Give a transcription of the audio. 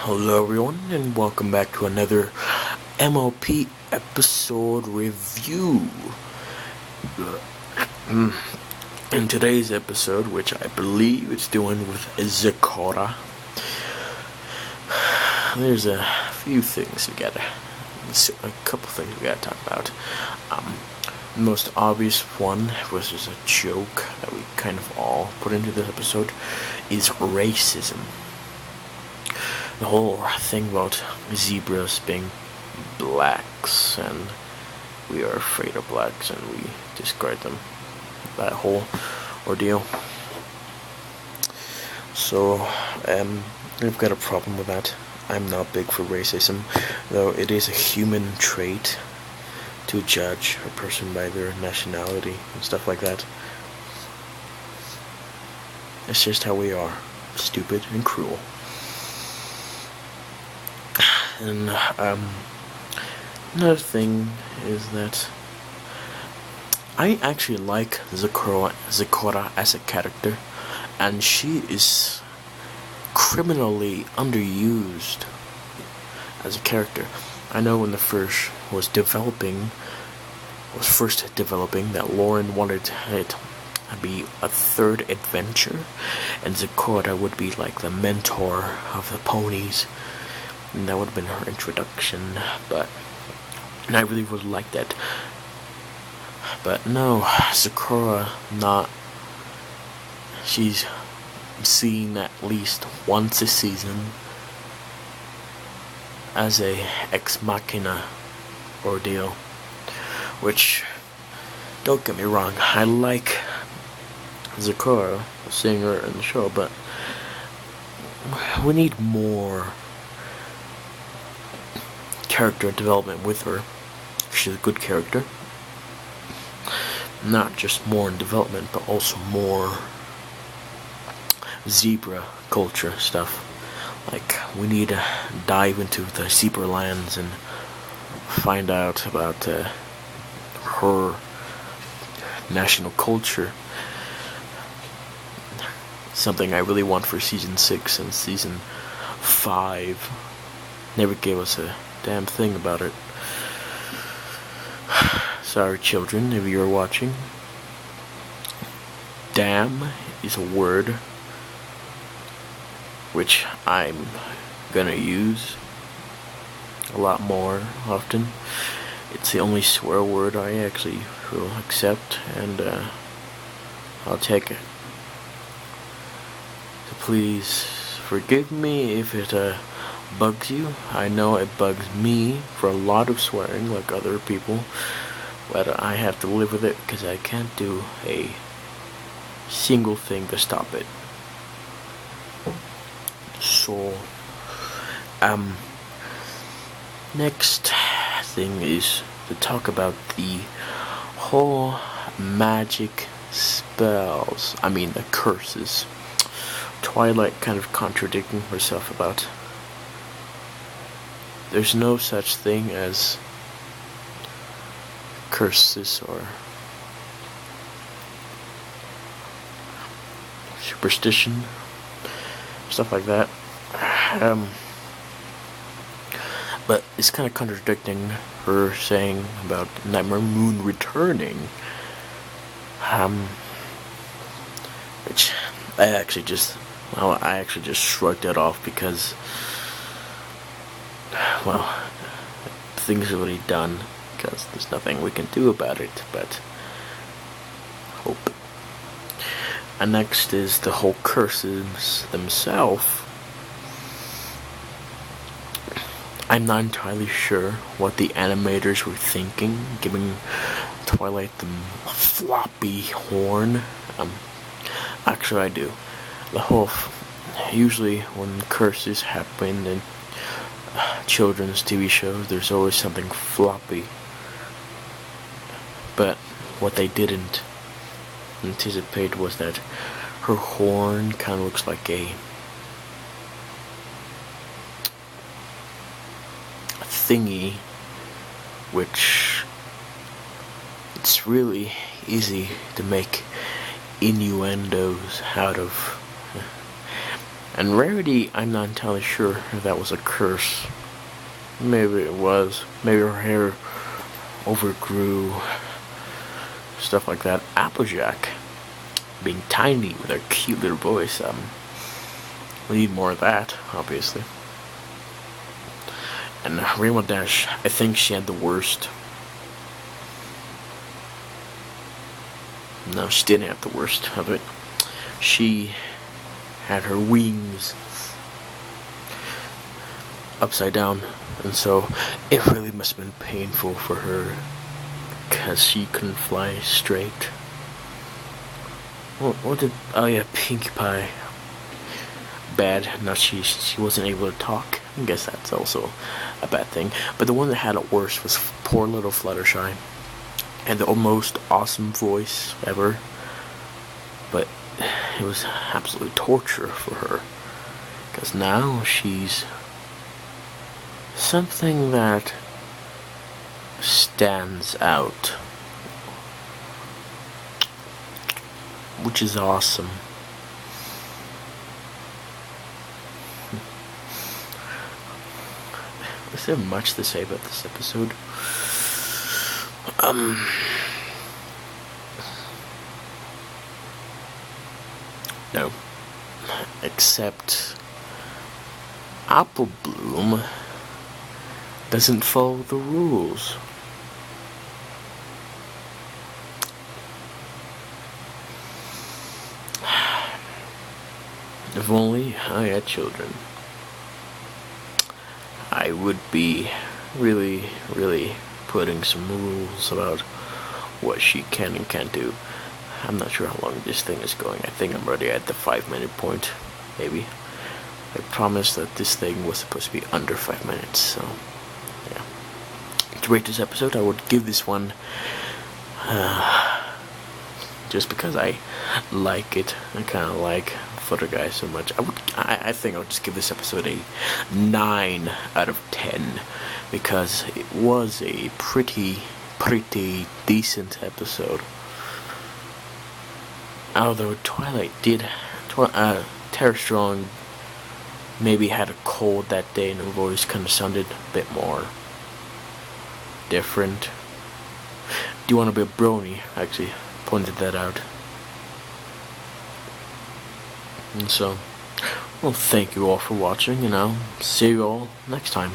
Hello everyone and welcome back to another MLP episode review. In today's episode, which I believe it's doing with Zakora, there's a few things a couple things we gotta talk about. The most obvious one, which is a joke that we kind of all put into this episode, is racism. The whole thing about zebras being blacks and we are afraid of blacks and we discard them. That whole ordeal. So, I've got a problem with that. I'm not big for racism, though it is a human trait to judge a person by their nationality and stuff like that. It's just how we are. Stupid and cruel. And another thing is that I actually like Zakora as a character, and she is criminally underused as a character. I know when the first was first developing that Lauren wanted it to be a third adventure, and Zakora would be like the mentor of the ponies. And that would have been her introduction, and I really would like that. But no, Sakura, she's seen at least once a season as a ex machina ordeal, which, don't get me wrong, I like Sakura, seeing her in the show, but we need more character development with her. She's a good character. Not just more in development, but also more zebra culture stuff. Like, we need to dive into the zebra lands and find out about her national culture. Something I really want for season 6 and season 5. Never gave us a damn thing about it. Sorry, children, if you're watching. Damn is a word which I'm gonna use a lot more often. It's the only swear word I actually will accept, and I'll take it. So please forgive me if it bugs you. I know it bugs me for a lot of swearing like other people, but I have to live with it because I can't do a single thing to stop it. So, next thing is to talk about the whole magic spells. I mean the curses. Twilight kind of contradicting herself about. There's no such thing as curses or superstition, stuff like that. But it's kind of contradicting her saying about Nightmare Moon returning, which I actually just shrugged it off because, well, things are already done, because there's nothing we can do about it but hope. And next is the whole curses themselves. I'm not entirely sure what the animators were thinking, giving Twilight the floppy horn. Actually I do. Usually when curses happen in children's TV shows, there's always something floppy. But what they didn't anticipate was that her horn kind of looks like a thingy, which it's really easy to make innuendos out of. And Rarity, I'm not entirely sure if that was a curse. Maybe it was. Maybe her hair overgrew. Stuff like that. Applejack, being tiny with her cute little voice. We need more of that, obviously. And Rainbow Dash, I think she had the worst. No, she didn't have the worst of it. She had her wings upside down, and so it really must have been painful for her, because she couldn't fly straight. What did... Oh yeah, Pinkie Pie. Bad. Not she wasn't able to talk. I guess that's also a bad thing. But the one that had it worse was poor little Fluttershy. And the most awesome voice ever. But it was absolute torture for her. Because now she's something that stands out. Which is awesome. Is there much to say about this episode? No. Except Apple Bloom doesn't follow the rules. If only I had children, I would be really putting some rules about what she can and can't do. I'm not sure how long this thing is going. I think I'm already at the 5-minute point, maybe. I promised that this thing was supposed to be under 5 minutes, so yeah. To rate this episode, I would give this one, just because I like it. I kind of like Footer Guy so much. I think I would just give this episode a 9 out of 10, because it was a pretty decent episode. Although Twilight did, Tara Strong maybe had a cold that day and her voice kind of sounded a bit more different. Do you want to be a brony? Actually pointed that out. And so, well, thank you all for watching, and I'll see you all next time.